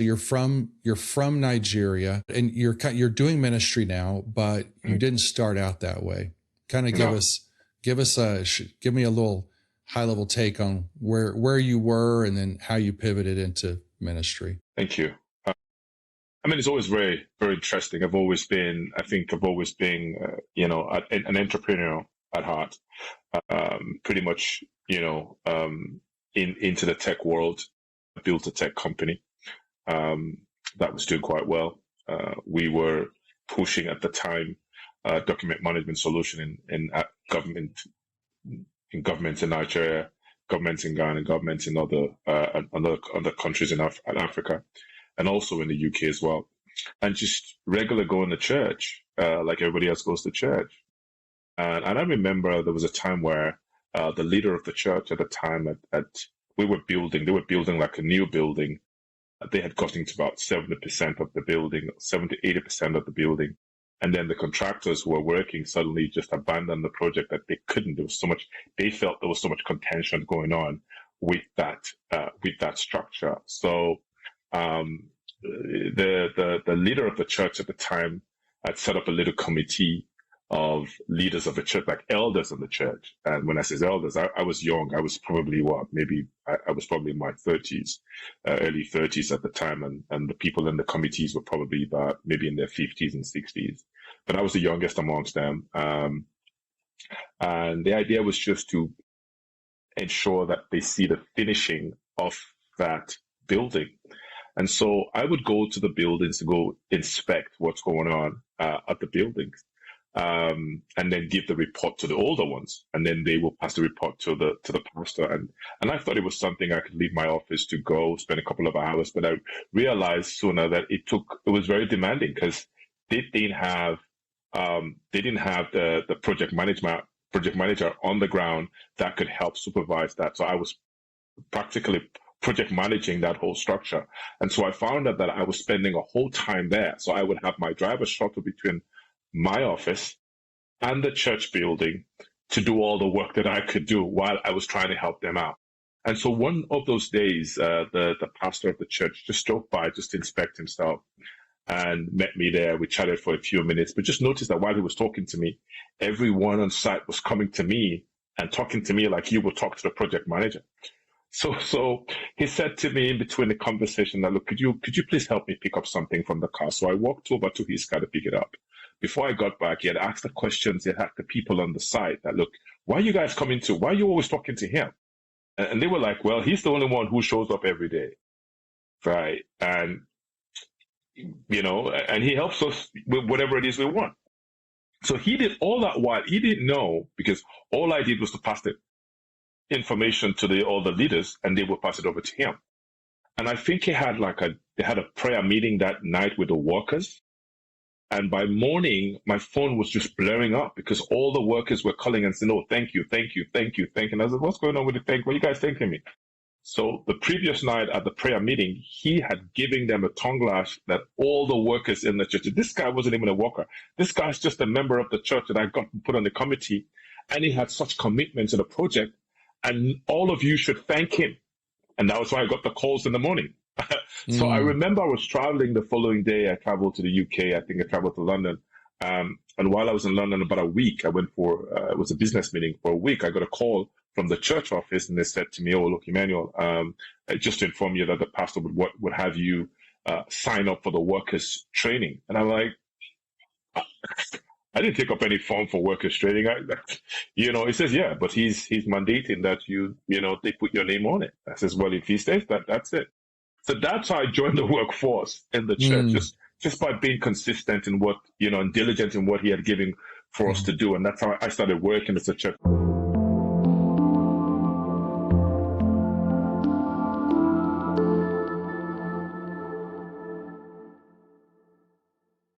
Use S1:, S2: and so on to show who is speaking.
S1: You're from Nigeria, and you're doing ministry now, but you didn't start out that way. Kind of give me a little high level take on where you were and then how you pivoted into ministry.
S2: Thank you. I mean, it's always very, very interesting. I've always been an entrepreneur at heart. Pretty much, into the tech world. I built a tech company that was doing quite well. We were pushing at the time document management solution in governments in Nigeria, governments in Ghana, governments in other countries in Africa, and also in the UK as well. And just regular going to church, like everybody else goes to church. And I remember there was a time where the leader of the church at the time they were building like a new building. They had gotten to about 70% of the building, 70 to 80% of the building. And then the contractors who were working suddenly just abandoned the project that they couldn't. They felt there was so much contention going on with that structure. So, the leader of the church at the time had set up a little committee of leaders of the church, like elders of the church. And when I say elders, I was young. I was probably I was probably in my 30s, early 30s at the time. And the people in the committees were probably about maybe in their 50s and 60s. But I was the youngest amongst them. And the idea was just to ensure that they see the finishing of that building. And so I would go to the buildings to go inspect what's going on at the buildings. And then give the report to the older ones, and then they will pass the report to the pastor. And I thought it was something I could leave my office to go spend a couple of hours, but I realized sooner that it was very demanding because they didn't have the project manager on the ground that could help supervise that. So I was practically project managing that whole structure, and so I found out that I was spending a whole time there. So I would have my driver shuttle between my office and the church building to do all the work that I could do while I was trying to help them out. And so one of those days, the pastor of the church just drove by just to inspect himself and met me there. We chatted for a few minutes, but just noticed that while he was talking to me, everyone on site was coming to me and talking to me like you would talk to the project manager. So he said to me in between the conversation that, look, could you please help me pick up something from the car? So I walked over to his car to pick it up. Before I got back, he had asked the questions. He had asked the people on the site that, look, why are you guys coming to? Why are you always talking to him? And they were like, well, he's the only one who shows up every day. Right. And, and he helps us with whatever it is we want. So he did all that while he didn't know, because all I did was to pass the information to all the leaders, and they would pass it over to him. And I think they had a prayer meeting that night with the workers. And by morning, my phone was just blaring up because all the workers were calling and saying, oh, thank you, thank you, thank you, thank you. And I said, what's going on with the thank? What are you guys thanking me? So the previous night at the prayer meeting, he had given them a tongue lash that all the workers in the church, this guy wasn't even a worker. This guy's just a member of the church that I got put on the committee. And he had such commitment to the project. And all of you should thank him. And that was why I got the calls in the morning. So I remember I was traveling the following day. I traveled to the UK. I think I traveled to London. And while I was in London about a week, I went for, it was a business meeting for a week. I got a call from the church office and they said to me, oh, look, Emmanuel, just to inform you that the pastor would have you sign up for the workers training. And I'm like, I didn't take up any form for workers training. He says, yeah, but he's mandating that they put your name on it. I says, well, if he says that, that's it. So that's how I joined the workforce in the church, just by being consistent in what, and diligent in what he had given for us to do. And that's how I started working as a church.